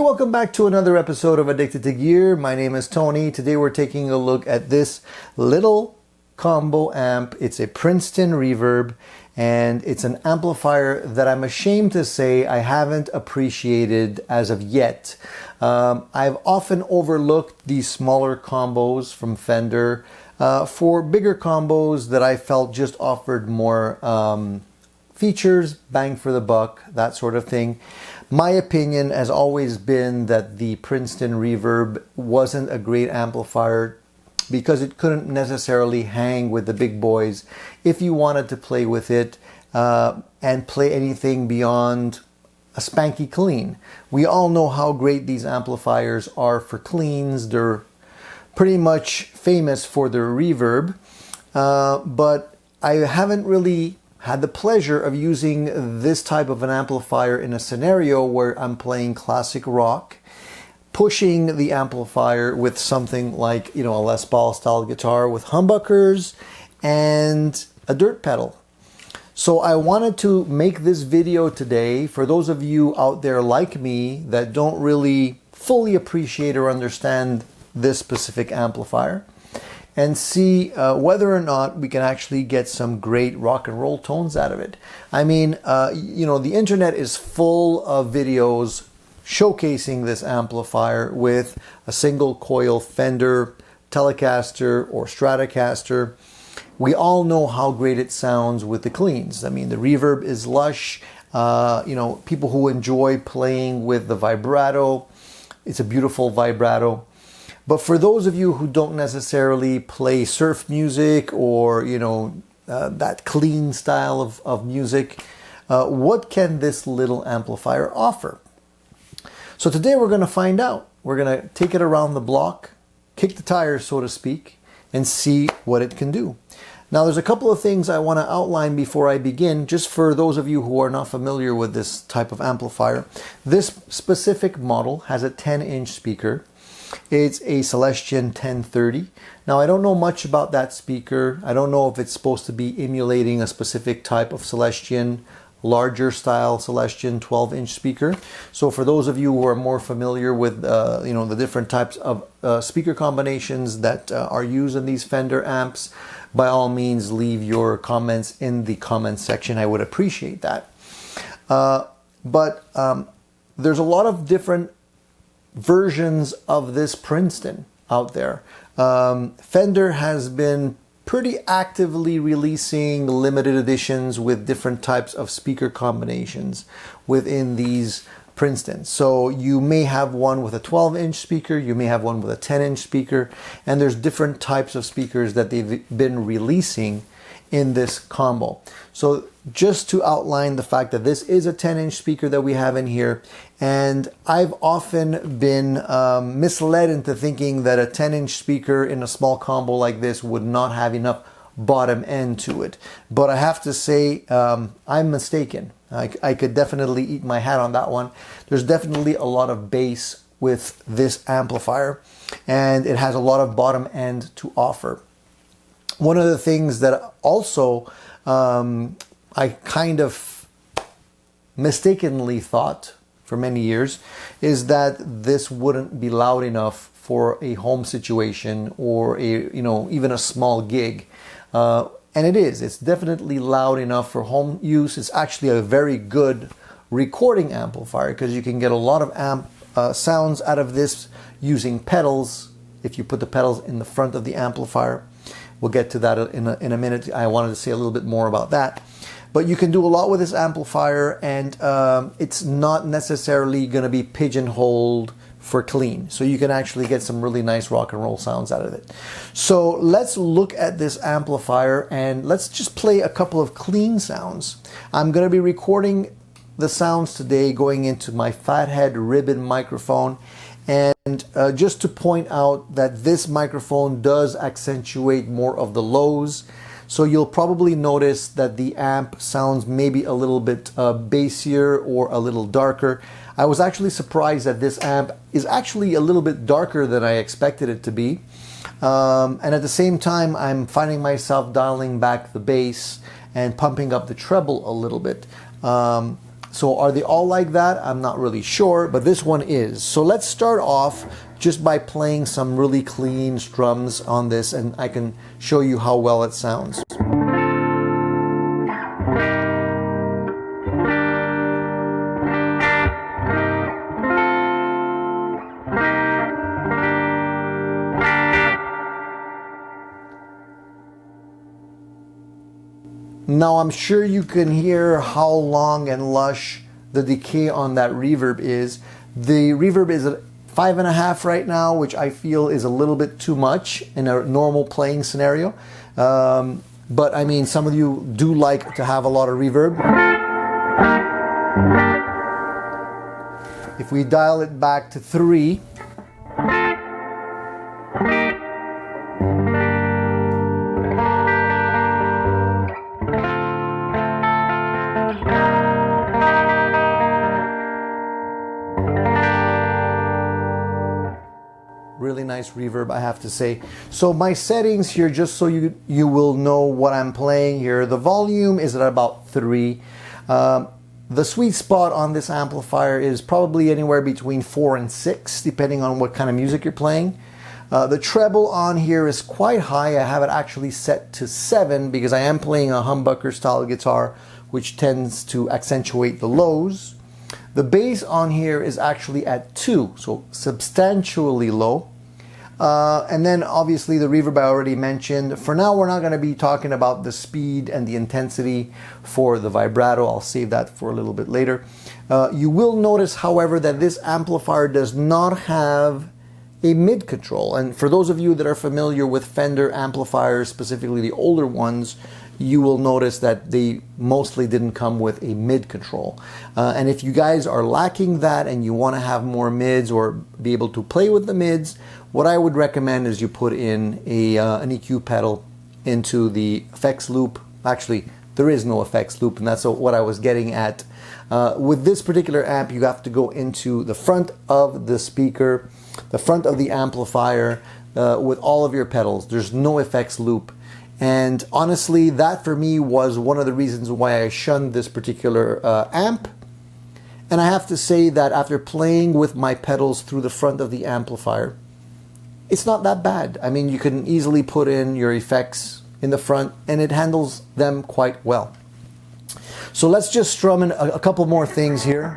welcome back to another episode of Addicted to Gear. My name is Tony. Today we're taking a look at this little combo amp. It's a Princeton Reverb, and it's an amplifier that I'm ashamed to say I haven't appreciated as of yet. I've often overlooked these smaller combos from Fender for bigger combos that I felt just offered more features, bang for the buck, that sort of thing. My opinion has always been that the Princeton Reverb wasn't a great amplifier because it couldn't necessarily hang with the big boys if you wanted to play with it and play anything beyond a spanky clean. We all know how great these amplifiers are for cleans. They're pretty much famous for their reverb, but I haven't really had the pleasure of using this type of an amplifier in a scenario where I'm playing classic rock, pushing the amplifier with something like, a Les Paul style guitar with humbuckers and a dirt pedal. So I wanted to make this video today for those of you out there like me that don't really fully appreciate or understand this specific amplifier, and see whether or not we can actually get some great rock and roll tones out of it. I mean, the internet is full of videos showcasing this amplifier with a single coil Fender Telecaster or Stratocaster. We all know how great it sounds with the cleans. I mean, the reverb is lush. People who enjoy playing with the vibrato, it's a beautiful vibrato. But for those of you who don't necessarily play surf music or, that clean style of music, what can this little amplifier offer? So today we're going to find out. We're going to take it around the block, kick the tires, so to speak, and see what it can do. Now, there's a couple of things I want to outline before I begin, just for those of you who are not familiar with this type of amplifier. This specific model has a 10-inch speaker. It's a Celestion 1030. Now, I don't know much about that speaker. I don't know if it's supposed to be emulating a specific type of Celestion, larger style Celestion 12-inch speaker. So for those of you who are more familiar with the different types of speaker combinations that are used in these Fender amps, by all means leave your comments in the comments section. I would appreciate that. But there's a lot of different versions of this Princeton out there. Fender has been pretty actively releasing limited editions with different types of speaker combinations within these Princeton. So you may have one with a 12-inch speaker, you may have one with a 10-inch speaker, and there's different types of speakers that they've been releasing in this combo. So just to outline the fact that this is a 10-inch speaker that we have in here, and I've often been misled into thinking that a 10-inch speaker in a small combo like this would not have enough bottom end to it. But I have to say I'm mistaken. I could definitely eat my hat on that one. There's definitely a lot of bass with this amplifier, and it has a lot of bottom end to offer. One of the things that also I kind of mistakenly thought for many years is that this wouldn't be loud enough for a home situation or even a small gig. And it is. It's definitely loud enough for home use. It's actually a very good recording amplifier because you can get a lot of sounds out of this using pedals if you put the pedals in the front of the amplifier. We'll get to that in a minute. I wanted to say a little bit more about that. But you can do a lot with this amplifier, and it's not necessarily going to be pigeonholed for clean. So you can actually get some really nice rock and roll sounds out of it. So let's look at this amplifier and let's just play a couple of clean sounds. I'm going to be recording the sounds today going into my Fathead ribbon microphone. And just to point out that this microphone does accentuate more of the lows. So you'll probably notice that the amp sounds maybe a little bit bassier or a little darker. I was actually surprised that this amp is actually a little bit darker than I expected it to be. And at the same time, I'm finding myself dialing back the bass and pumping up the treble a little bit. So are they all like that? I'm not really sure, but this one is. So let's start off just by playing some really clean strums on this, and I can show you how well it sounds. Now I'm sure you can hear how long and lush the decay on that reverb is. The reverb is at 5.5 right now, which I feel is a little bit too much in a normal playing scenario. But I mean, some of you do like to have a lot of reverb. If we dial it back to 3, really nice reverb, I have to say. So my settings here, just so you will know what I'm playing here. The volume is at about 3. The sweet spot on this amplifier is probably anywhere between 4 and 6, depending on what kind of music you're playing. The treble on here is quite high. I have it actually set to 7 because I am playing a humbucker style guitar, which tends to accentuate the lows. The bass on here is actually at 2, so substantially low. And then obviously the reverb I already mentioned. For now, we're not going to be talking about the speed and the intensity for the vibrato. I'll save that for a little bit later. You will notice, however, that this amplifier does not have a mid control. And for those of you that are familiar with Fender amplifiers, specifically the older ones, you will notice that they mostly didn't come with a mid control. And if you guys are lacking that and you want to have more mids or be able to play with the mids, what I would recommend is you put in an EQ pedal into the effects loop. Actually, there is no effects loop, and that's what I was getting at. With this particular amp, you have to go into the front of the speaker, the front of the amplifier, with all of your pedals. There's no effects loop. And honestly, that for me was one of the reasons why I shunned this particular amp. And I have to say that after playing with my pedals through the front of the amplifier, it's not that bad. I mean, you can easily put in your effects in the front and it handles them quite well. So let's just strum in a couple more things here.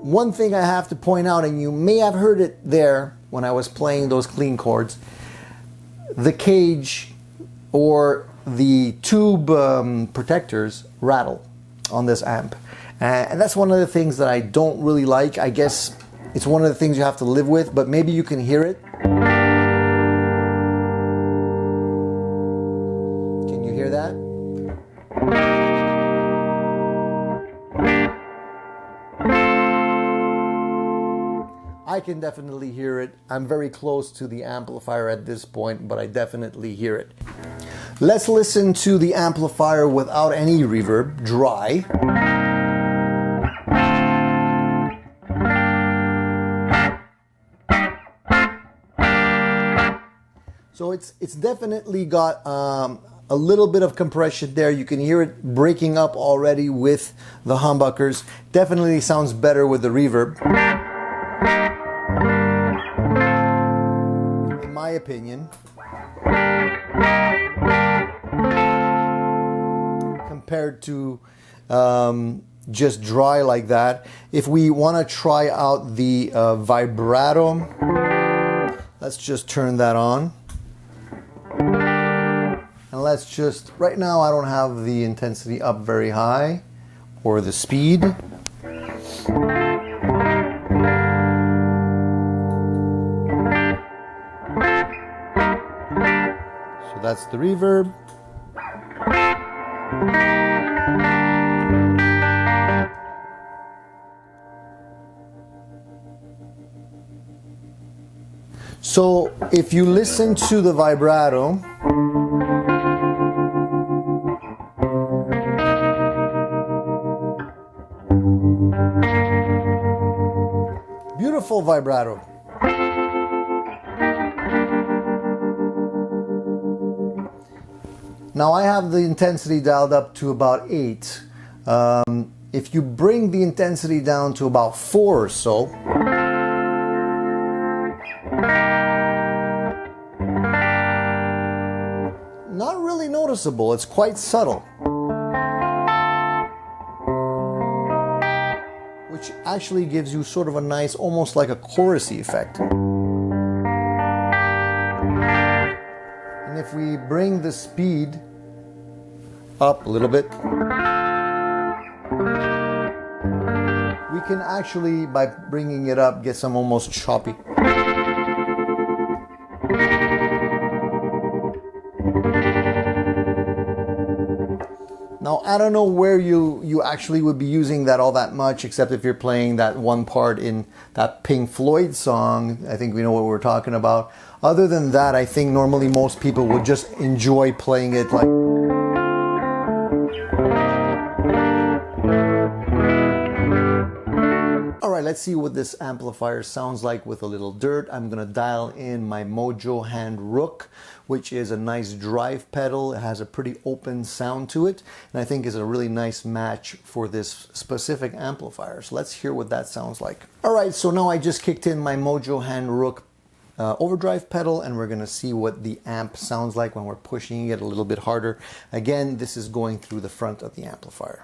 One thing I have to point out, and you may have heard it there when I was playing those clean chords, the cage or the tube protectors rattle on this amp. And that's one of the things that I don't really like. I guess it's one of the things you have to live with, but maybe you can hear it. Can you hear that? I can definitely hear it. I'm very close to the amplifier at this point, but I definitely hear it. Let's listen to the amplifier without any reverb, dry. So it's definitely got a little bit of compression there. You can hear it breaking up already with the humbuckers. Definitely sounds better with the reverb, in my opinion. Compared to just dry like that. If we want to try out the vibrato, let's just turn that on. And let's just, right now I don't have the intensity up very high, or the speed. So that's the reverb. So if you listen to the vibrato, powerful vibrato. Now I have the intensity dialed up to about 8. If you bring the intensity down to about 4 or so, not really noticeable, it's quite subtle. Which actually gives you sort of a nice, almost like a chorusy effect. And if we bring the speed up a little bit, we can actually, by bringing it up, get some almost choppy. Now, I don't know where you actually would be using that all that much, except if you're playing that one part in that Pink Floyd song. I think we know what we're talking about. Other than that, I think normally most people would just enjoy playing it like... Alright, let's see what this amplifier sounds like with a little dirt. I'm going to dial in my Mojo Hand Rook, which is a nice drive pedal. It has a pretty open sound to it, and I think is a really nice match for this specific amplifier. So let's hear what that sounds like. Alright, so now I just kicked in my Mojo Hand Rook overdrive pedal, and we're going to see what the amp sounds like when we're pushing it a little bit harder. Again, this is going through the front of the amplifier.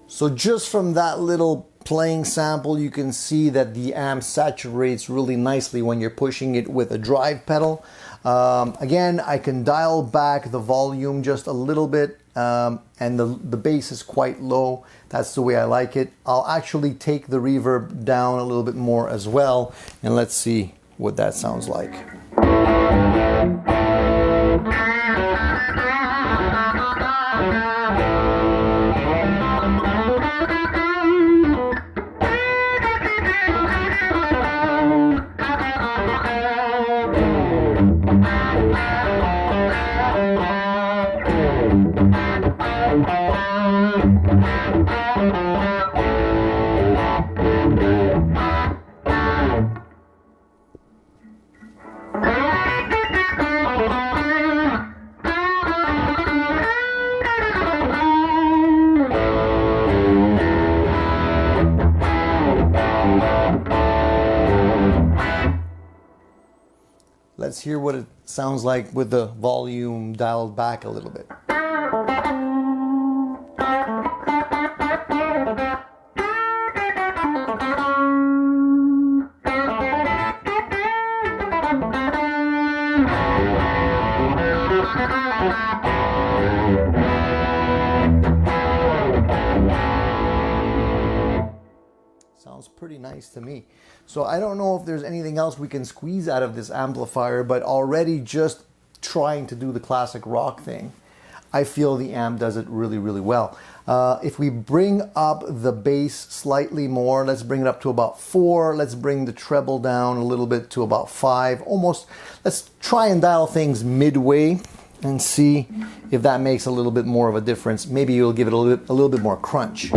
So just from that little playing sample, you can see that the amp saturates really nicely when you're pushing it with a drive pedal. Again, I can dial back the volume just a little bit, and the bass is quite low. That's the way I like it. I'll actually take the reverb down a little bit more as well, and let's see what that sounds like. Let's hear what it sounds like with the volume dialed back a little bit. Sounds pretty nice to me. So I don't know if there's anything else we can squeeze out of this amplifier, but already just trying to do the classic rock thing, I feel the amp does it really, really well. If we bring up the bass slightly more, let's bring it up to about 4. Let's bring the treble down a little bit to about 5. Almost, let's try and dial things midway and see if that makes a little bit more of a difference. Maybe you'll give it a little bit more crunch.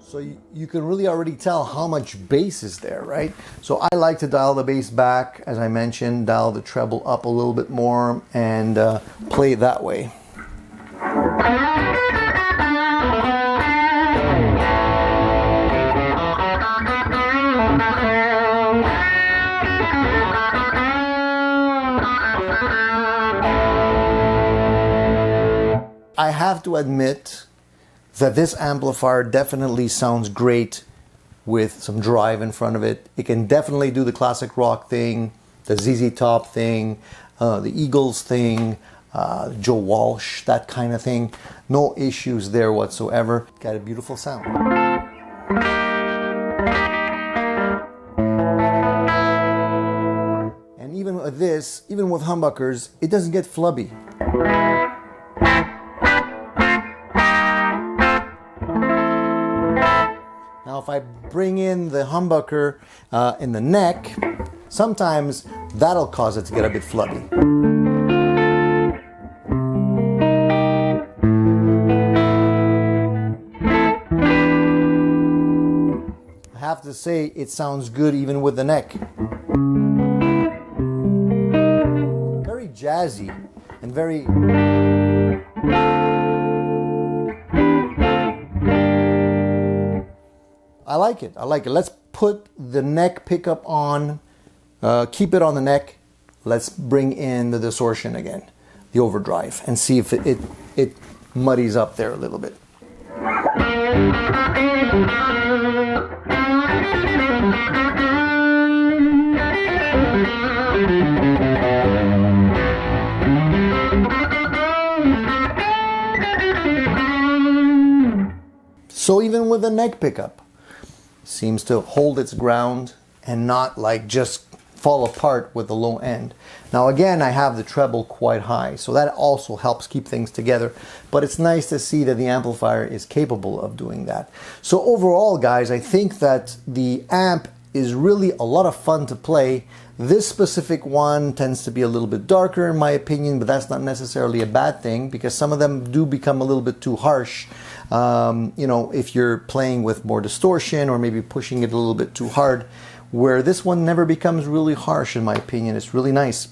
So you can really already tell how much bass is there, right? So I like to dial the bass back, as I mentioned, dial the treble up a little bit more, and play it that way. I have to admit that this amplifier definitely sounds great with some drive in front of it. It can definitely do the classic rock thing, the ZZ Top thing, the Eagles thing, Joe Walsh, that kind of thing. No issues there whatsoever. Got a beautiful sound. And even with this, even with humbuckers, it doesn't get flubby. Now if I bring in the humbucker in the neck, sometimes that'll cause it to get a bit flubby. I have to say it sounds good even with the neck. Very jazzy and very... I like it. I like it. Let's put the neck pickup on, keep it on the neck. Let's bring in the distortion again, the overdrive, and see if it muddies up there a little bit. So even with the neck pickup, seems to hold its ground and not like just fall apart with the low end. Now again, I have the treble quite high, so that also helps keep things together, but it's nice to see that the amplifier is capable of doing that. So overall, guys, I think that the amp is really a lot of fun to play. This specific one tends to be a little bit darker in my opinion, but that's not necessarily a bad thing because some of them do become a little bit too harsh. You know, if you're playing with more distortion or maybe pushing it a little bit too hard, where this one never becomes really harsh in my opinion. It's really nice.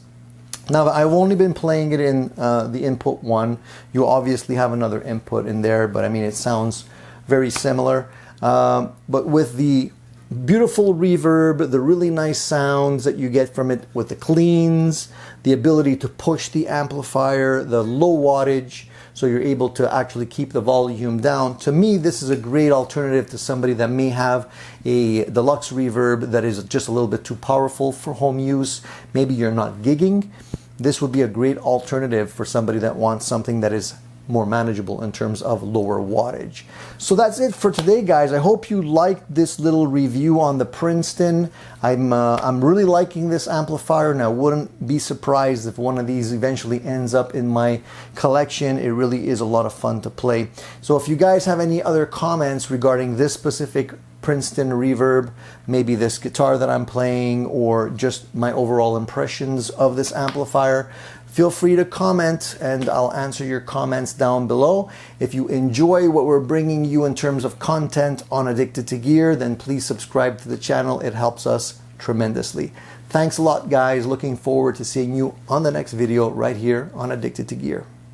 Now, I've only been playing it in the input one. You obviously have another input in there, but I mean, it sounds very similar. But with the beautiful reverb, the really nice sounds that you get from it with the cleans, the ability to push the amplifier, the low wattage, so you're able to actually keep the volume down. To me, this is a great alternative to somebody that may have a deluxe reverb that is just a little bit too powerful for home use. Maybe you're not gigging. This would be a great alternative for somebody that wants something that is more manageable in terms of lower wattage. So that's it for today, guys. I hope you liked this little review on the Princeton. I'm really liking this amplifier, and I wouldn't be surprised if one of these eventually ends up in my collection. It really is a lot of fun to play. So if you guys have any other comments regarding this specific Princeton Reverb, maybe this guitar that I'm playing, or just my overall impressions of this amplifier, feel free to comment and I'll answer your comments down below. If you enjoy what we're bringing you in terms of content on Addicted to Gear, then please subscribe to the channel. It helps us tremendously. Thanks a lot, guys. Looking forward to seeing you on the next video right here on Addicted to Gear.